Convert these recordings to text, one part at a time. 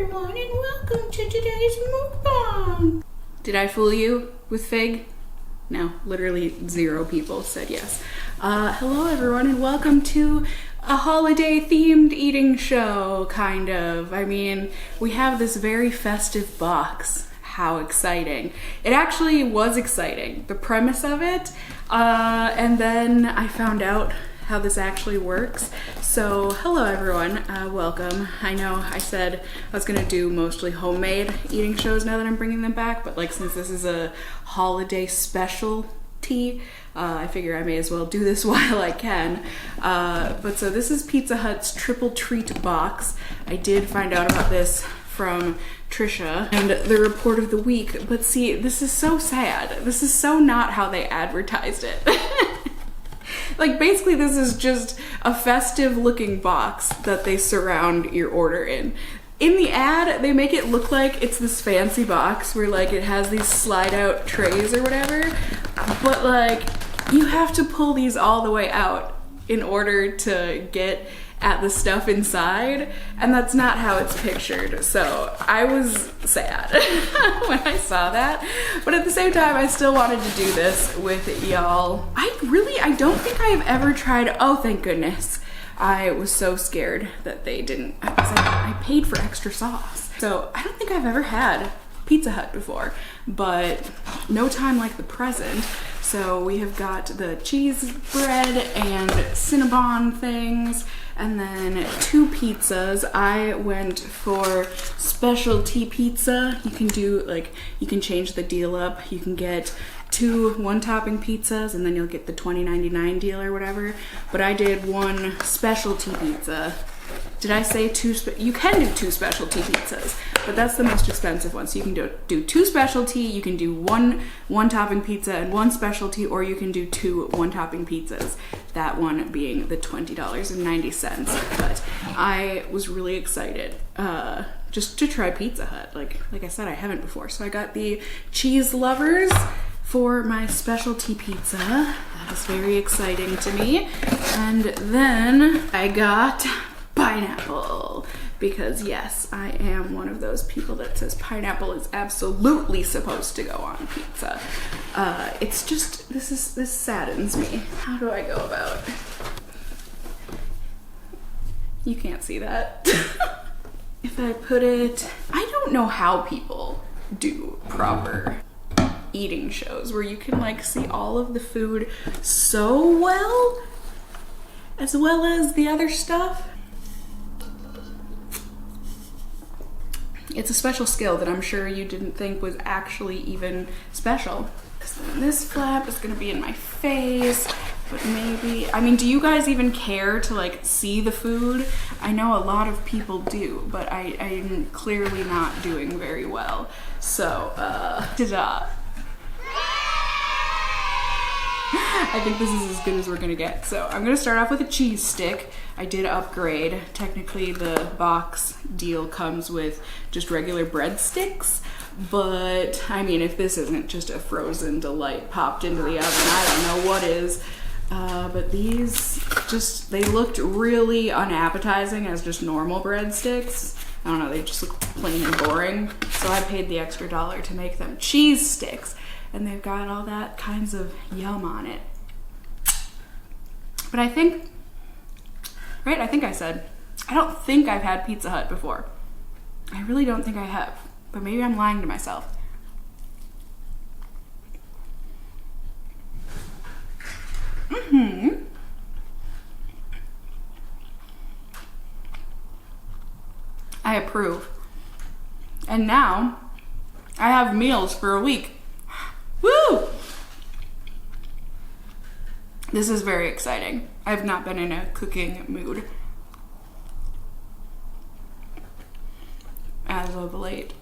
everyone, and welcome to today's mukbang. Did I fool you with fig? No, literally 0 people said yes. Hello everyone, and welcome to a holiday themed eating show, kind of. I mean, we have this very festive box. How exciting. It actually was exciting, the premise of it, and then I found out how this actually works. So hello everyone, welcome. I know I said I was gonna do mostly homemade eating shows now that I'm bringing them back, but like since this is a holiday specialty, I figure I may as well do this while I can. But so this is Pizza Hut's triple treat box. I did find out about this from Trisha and the report of the week, but see, this is so sad. This is so not how they advertised it. Like basically this is just a festive looking box that they surround your order in. In the ad, they make it look like it's this fancy box where like it has these slide out trays or whatever, but like you have to pull these all the way out in order to get at the stuff inside, and that's not how it's pictured. So I was sad when I saw that, but at the same time I still wanted to do this with y'all. I don't think I've ever tried, oh thank goodness. I was so scared that they didn't, I paid for extra sauce. So I don't think I've ever had Pizza Hut before, but no time like the present. So we have got the cheese bread and Cinnabon things, and then 2 pizzas. I went for specialty pizza. You can do like, you can change the deal up. You can get 2 one-topping pizzas and then you'll get the $20.99 deal or whatever. But I did 1 specialty pizza. Did I say 2? You can do 2 specialty pizzas, but that's the most expensive one. So you can do 2 specialty, you can do one topping pizza and 1 specialty, or you can do 2 one-topping pizzas. That one being the $20.90. But I was really excited just to try Pizza Hut. Like I said, I haven't before. So I got the cheese lovers for my specialty pizza. That is very exciting to me. And then I got pineapple, because yes, I am one of those people that says pineapple is absolutely supposed to go on pizza. It's just, this saddens me. How do I go about? You can't see that. If I put it, I don't know how people do proper eating shows where you can like see all of the food so well, as well as the other stuff. It's a special skill that I'm sure you didn't think was actually even special. So then this flap is gonna be in my face, but maybe, I mean, do you guys even care to like see the food? I know a lot of people do, but I'm clearly not doing very well. So, ta-da. I think this is as good as we're gonna get. So I'm gonna start off with a cheese stick. I did upgrade. Technically the box deal comes with just regular breadsticks, but I mean, if this isn't just a frozen delight popped into the oven, I don't know what is. But these just, they looked really unappetizing as just normal breadsticks. I don't know, they just look plain and boring. So I paid the extra $1 to make them cheese sticks, and they've got all that kinds of yum on it. But I think, right, I think I said, I don't think I've had Pizza Hut before. I really don't think I have, but maybe I'm lying to myself. I approve. And now I have meals for a week. Woo! This is very exciting. I've not been in a cooking mood as of late.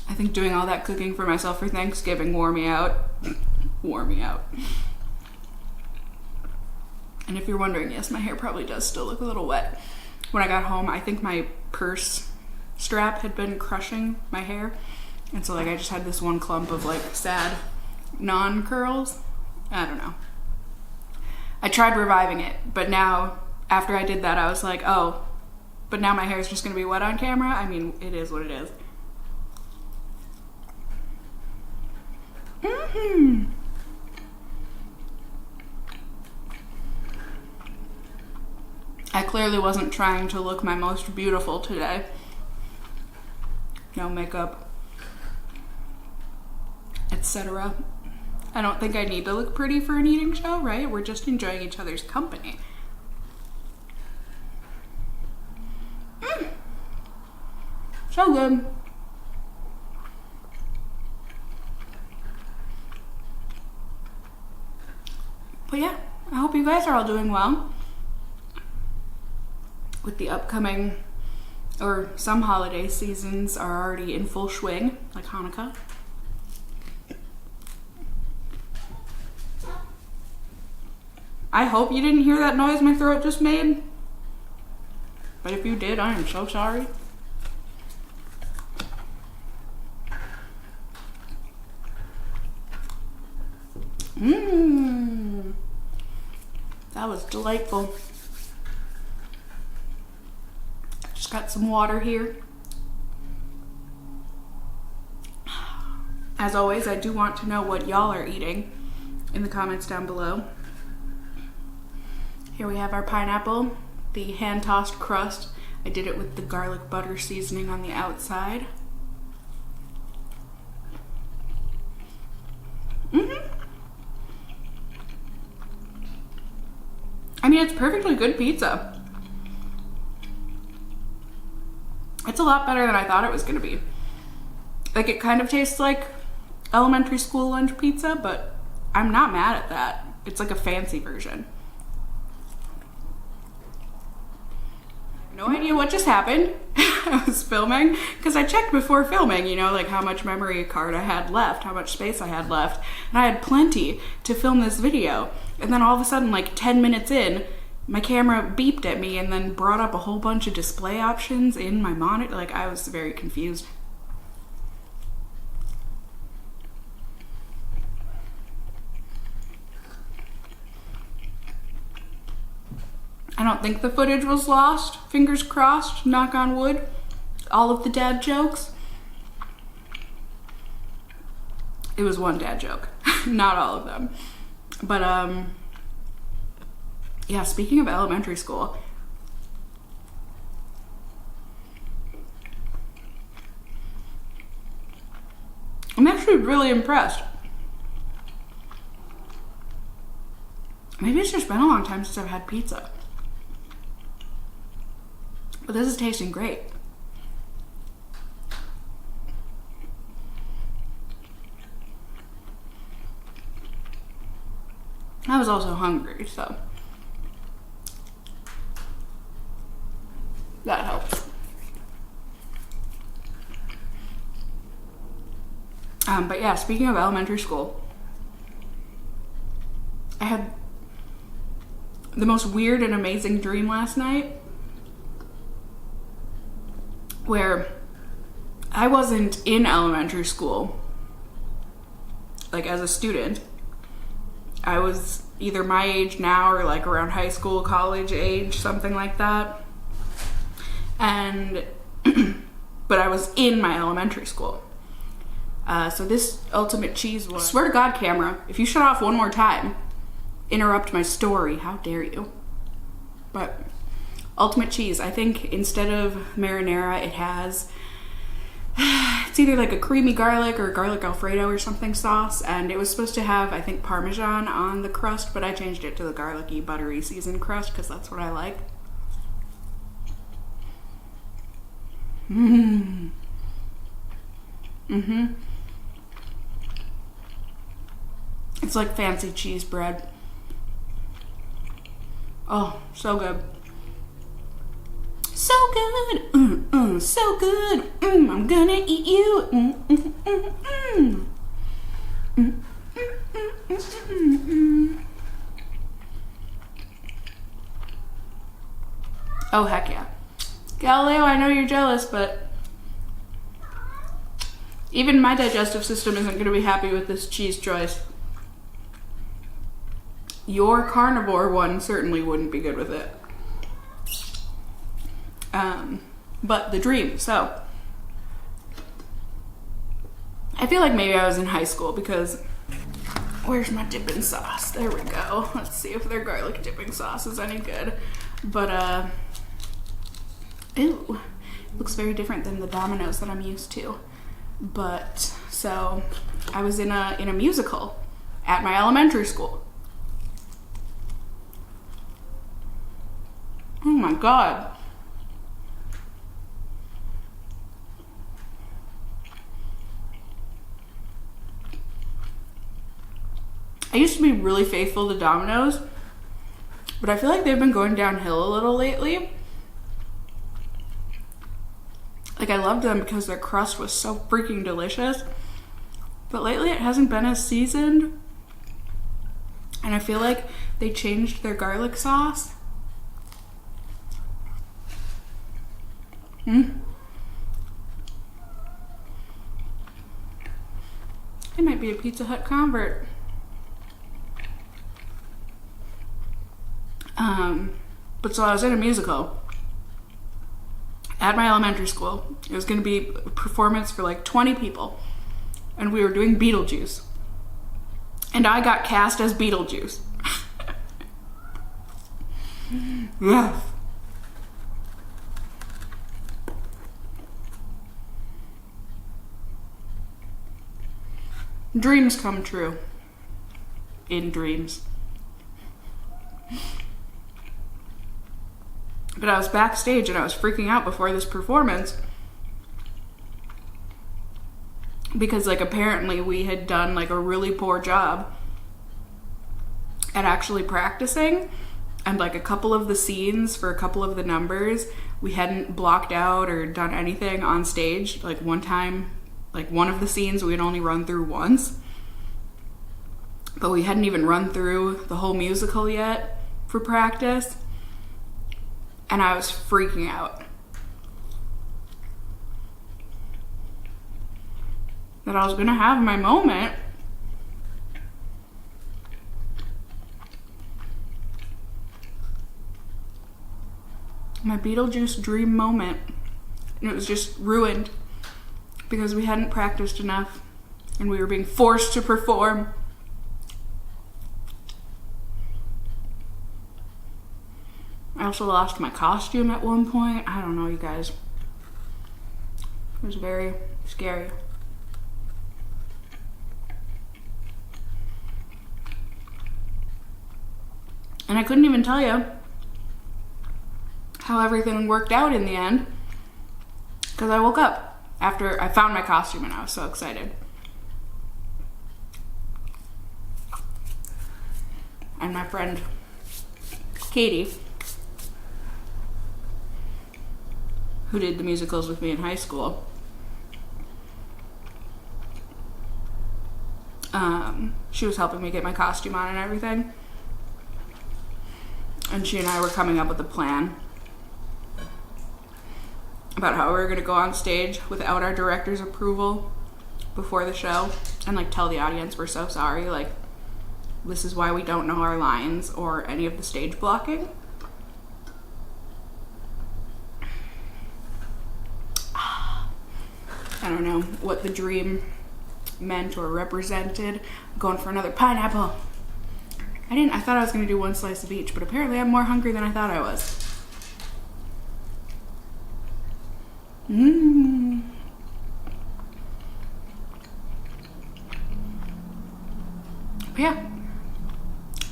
I think doing all that cooking for myself for Thanksgiving wore me out. Wore me out. And if you're wondering, yes, my hair probably does still look a little wet. When I got home, I think my purse strap had been crushing my hair. And so like I just had this one clump of like sad non-curls. I don't know. I tried reviving it, but now after I did that, I was like, oh, but now my hair is just gonna be wet on camera. I mean, it is what it is. I clearly wasn't trying to look my most beautiful today. No makeup, etc. I don't think I need to look pretty for an eating show, right? We're just enjoying each other's company. So good. But yeah, I hope you guys are all doing well with the upcoming, or some holiday seasons are already in full swing, like Hanukkah. I hope you didn't hear that noise my throat just made. But if you did, I am so sorry. That was delightful. Just got some water here. As always, I do want to know what y'all are eating in the comments down below. Here we have our pineapple, the hand-tossed crust. I did it with the garlic butter seasoning on the outside. I mean, it's perfectly good pizza. It's a lot better than I thought it was gonna be. Like, it kind of tastes like elementary school lunch pizza, but I'm not mad at that. It's like a fancy version. No idea what just happened. I was filming because I checked before filming, you know, like how much memory card I had left, how much space I had left, and I had plenty to film this video. And then all of a sudden, like 10 minutes in, my camera beeped at me and then brought up a whole bunch of display options in my monitor. Like, I was very confused. I don't think the footage was lost. Fingers crossed, knock on wood. All of the dad jokes. It was one dad joke, not all of them. But yeah, speaking of elementary school, I'm actually really impressed. Maybe it's just been a long time since I've had pizza. But this is tasting great. I was also hungry, so that helps. But yeah, speaking of elementary school, I had the most weird and amazing dream last night where I wasn't in elementary school, like as a student. I was either my age now or like around high school, college age, something like that. And, but I was in my elementary school. So this ultimate cheese was, swear to God, camera, if you shut off one more time, interrupt my story, how dare you? But ultimate cheese, I think instead of marinara, it has, it's either like a creamy garlic or garlic alfredo or something sauce, and it was supposed to have, I think, Parmesan on the crust, but I changed it to the garlicky, buttery seasoned crust because that's what I like. It's like fancy cheese bread. Oh, so good. So good, so good. I'm gonna eat you. Oh, heck yeah. Galileo, I know you're jealous, but even my digestive system isn't gonna be happy with this cheese choice. Your carnivore one certainly wouldn't be good with it. But the dream, so I feel like maybe I was in high school because where's my dipping sauce? There we go. Let's see if their garlic dipping sauce is any good. But ew, looks very different than the Domino's that I'm used to. But so I was in a musical at my elementary school. Oh my god. I used to be really faithful to Domino's, but I feel like they've been going downhill a little lately. Like, I loved them because their crust was so freaking delicious, but lately it hasn't been as seasoned, and I feel like they changed their garlic sauce. I might be a Pizza Hut convert. But so I was in a musical at my elementary school. It was going to be a performance for like 20 people, and we were doing Beetlejuice, and I got cast as Beetlejuice. Yeah. Dreams come true in dreams. But I was backstage and I was freaking out before this performance because, like, apparently we had done like a really poor job at actually practicing, and like a couple of the scenes for a couple of the numbers we hadn't blocked out or done anything on stage. Like one time, like one of the scenes we had only run through once, but we hadn't even run through the whole musical yet for practice. And I was freaking out that I was gonna have my moment. My Beetlejuice dream moment. And it was just ruined because we hadn't practiced enough and we were being forced to perform. I also lost my costume at one point. I don't know, you guys. It was very scary. And I couldn't even tell you how everything worked out in the end because I woke up after I found my costume and I was so excited. And my friend Katie, who did the musicals with me in high school, she was helping me get my costume on and everything. And she and I were coming up with a plan about how we were gonna go on stage without our director's approval before the show and like tell the audience we're so sorry, like this is why we don't know our lines or any of the stage blocking. I don't know what the dream meant or represented. I'm going for another pineapple. I thought I was gonna do one slice of each, but apparently I'm more hungry than I thought I was. Yeah.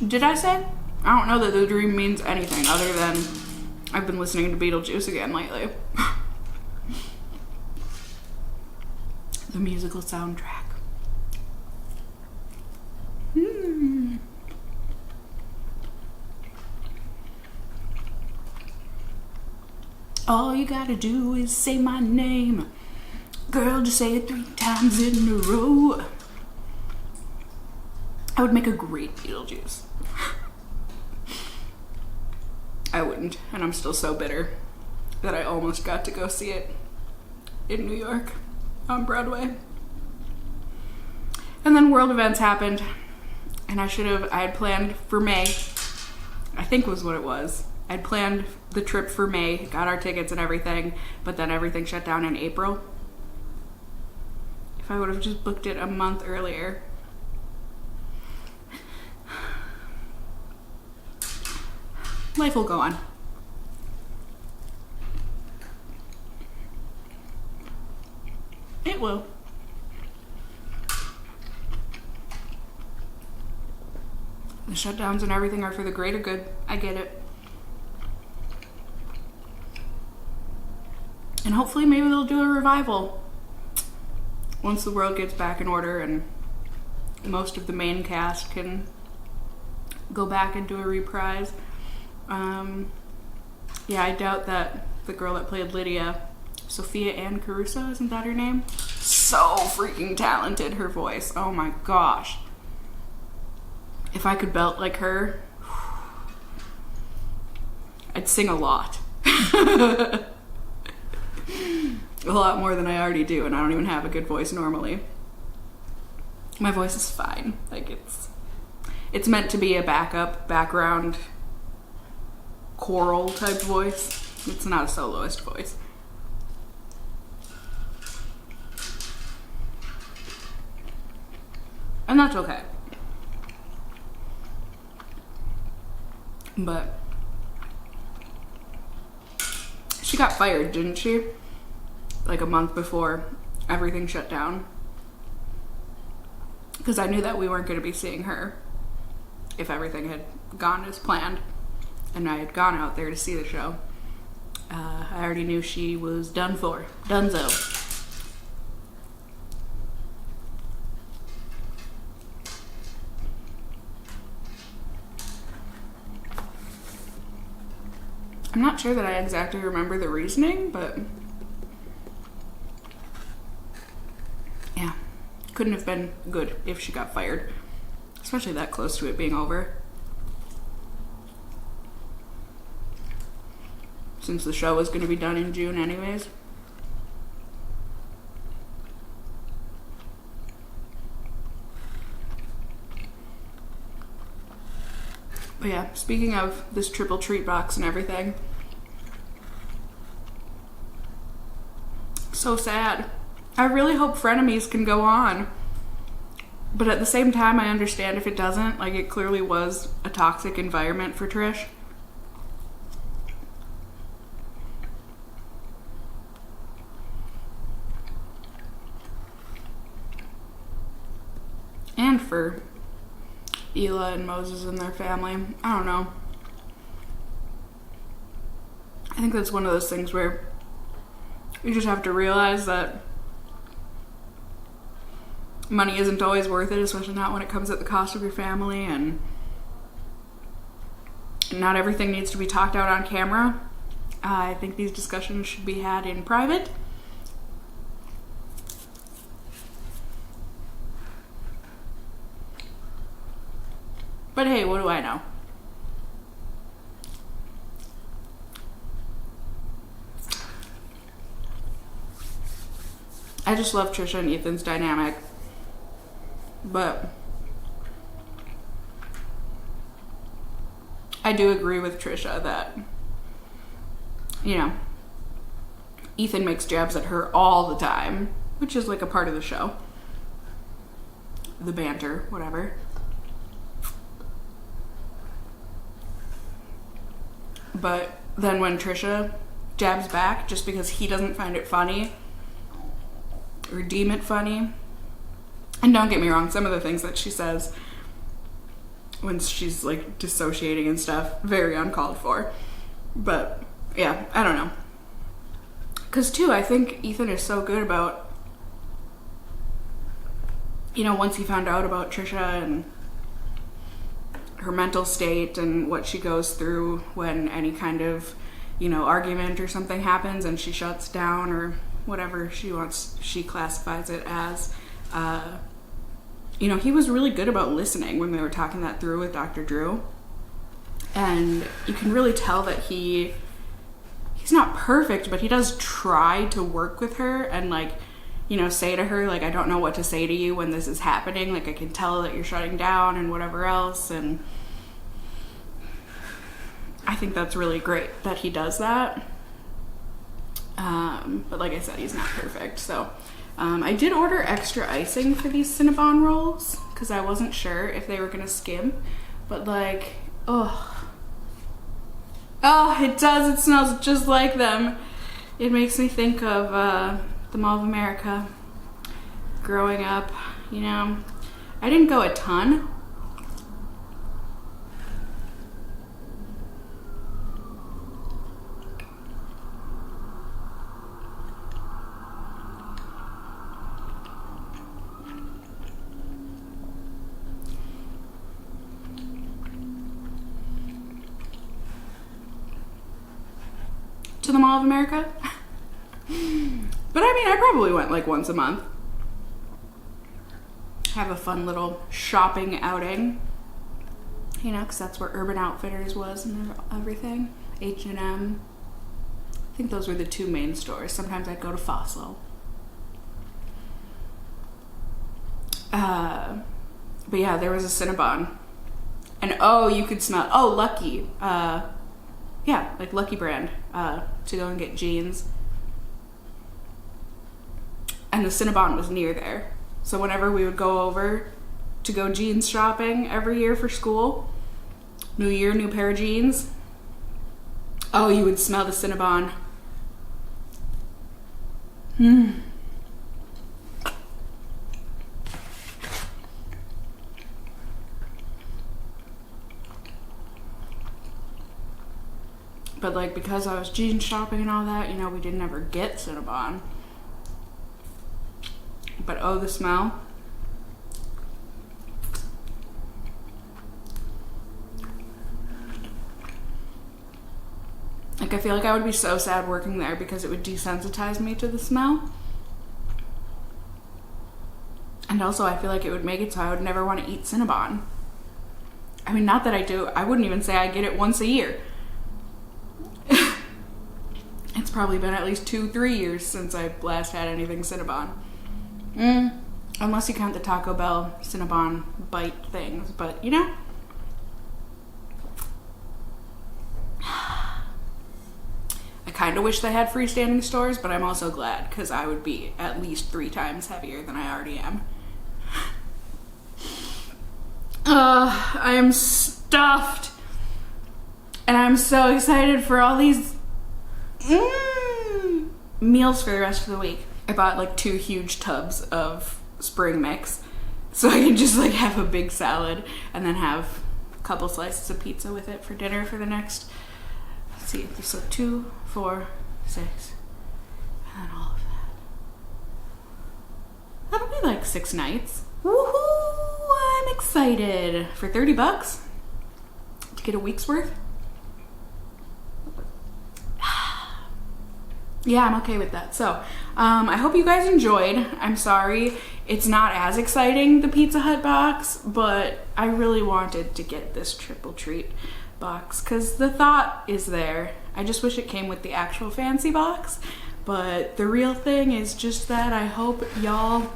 Did I say? I don't know that the dream means anything other than I've been listening to Beetlejuice again lately. The musical soundtrack. All you gotta do is say my name. Girl, just say it 3 times in a row. I would make a great Beetlejuice. I wouldn't, and I'm still so bitter that I almost got to go see it in New York on Broadway. And then world events happened, and I had planned for May, I think was what it was, I'd planned the trip for May, got our tickets and everything, but then everything shut down in April. If I would have just booked it a month earlier. Life will go on. It will. The shutdowns and everything are for the greater good. I get it. And hopefully maybe they'll do a revival once the world gets back in order and most of the main cast can go back and do a reprise. Yeah, I doubt that the girl that played Lydia, Sophia Ann Caruso, isn't that her name? So freaking talented, her voice. Oh my gosh. If I could belt like her, I'd sing a lot. A lot more than I already do, and I don't even have a good voice normally. My voice is fine. Like, it's meant to be a background choral type voice. It's not a soloist voice. And that's okay. But she got fired, didn't she? Like a month before everything shut down. Because I knew that we weren't going to be seeing her if everything had gone as planned. And I had gone out there to see the show. I already knew she was done for. Dunzo. I'm not sure that I exactly remember the reasoning, but yeah, couldn't have been good if she got fired, especially that close to it being over. Since the show was going to be done in June anyways. But yeah, speaking of this triple treat box and everything, so sad. I really hope Frenemies can go on. But at the same time, I understand if it doesn't. Like, it clearly was a toxic environment for Trish. And for Ela and Moses and their family. I don't know. I think that's one of those things where you just have to realize that money isn't always worth it, especially not when it comes at the cost of your family, and not everything needs to be talked out on camera. I think these discussions should be had in private. But hey, what do I know? I just love Trisha and Ethan's dynamic. But I do agree with Trisha that, you know, Ethan makes jabs at her all the time, which is like a part of the show. The banter, whatever. But then when Trisha jabs back just because he doesn't find it funny or deem it funny, and don't get me wrong, some of the things that she says when she's like dissociating and stuff, very uncalled for. But yeah, I don't know. Because too, I think Ethan is so good about, you know, once he found out about Trisha and her mental state and what she goes through when any kind of, you know, argument or something happens and she shuts down or whatever she classifies it as, you know, he was really good about listening when they were talking that through with Dr. Drew. And you can really tell that he's not perfect, but he does try to work with her and, like, you know, say to her, like, I don't know what to say to you when this is happening. Like, I can tell that you're shutting down and whatever else. And I think that's really great that he does that. But like I said, he's not perfect. So I did order extra icing for these Cinnabon rolls because I wasn't sure if they were gonna skim. But like, oh, it does. It smells just like them. It makes me think of the Mall of America growing up, you know. I didn't go a ton. To the Mall of America. But I mean, I probably went like once a month. Have a fun little shopping outing, you know, because that's where Urban Outfitters was and everything. H&M. I think those were the two main stores. Sometimes I'd go to Fossil. But yeah, there was a Cinnabon. And oh, you could smell, oh, Lucky. Yeah, like Lucky brand, to go and get jeans. And the Cinnabon was near there. So whenever we would go over to go jeans shopping every year for school, new year, new pair of jeans, oh, you would smell the Cinnabon. But like, because I was jeans shopping and all that, you know, we didn't ever get Cinnabon. But oh, the smell. Like, I feel like I would be so sad working there because it would desensitize me to the smell. And also I feel like it would make it so I would never want to eat Cinnabon. I mean, not that I do. I wouldn't even say I get it once a year. It's probably been at least 2-3 years since I last had anything Cinnabon. Unless you count the Taco Bell Cinnabon bite things, but you know. I kind of wish they had freestanding stores, but I'm also glad because I would be at least 3 times heavier than I already am. I am stuffed. And I'm so excited for all these meals for the rest of the week. I bought like 2 huge tubs of spring mix so I can just like have a big salad and then have a couple slices of pizza with it for dinner for the next, let's see, so 2, 4, 6, and then all of that. That'll be like 6 nights. Woohoo! I'm excited. For 30 bucks to get a week's worth. Yeah, I'm okay with that. So, I hope you guys enjoyed. I'm sorry it's not as exciting, the Pizza Hut box, but I really wanted to get this triple treat box because the thought is there. I just wish it came with the actual fancy box, but the real thing is just that I hope y'all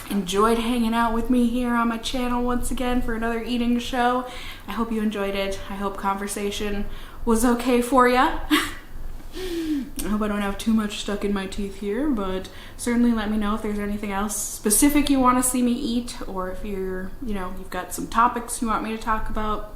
enjoyed hanging out with me here on my channel once again for another eating show. I hope you enjoyed it. I hope conversation was okay for ya. I hope I don't have too much stuck in my teeth here, but certainly let me know if there's anything else specific you want to see me eat, or if you're, you know, you've got some topics you want me to talk about.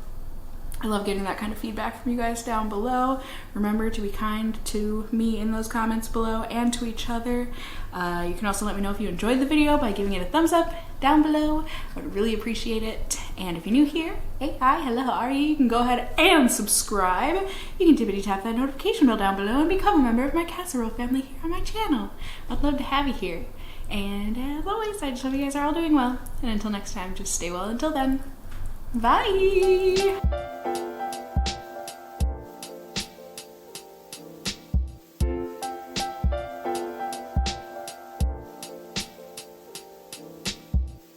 I love getting that kind of feedback from you guys down below. Remember to be kind to me in those comments below and to each other. You can also let me know if you enjoyed the video by giving it a thumbs up down below. I would really appreciate it. And if you're new here, hey, hi, hello, how are you? You can go ahead and subscribe. You can tippity tap that notification bell down below and become a member of my casserole family here on my channel. I'd love to have you here. And as always, I just hope you guys are all doing well. And until next time, just stay well until then. Bye!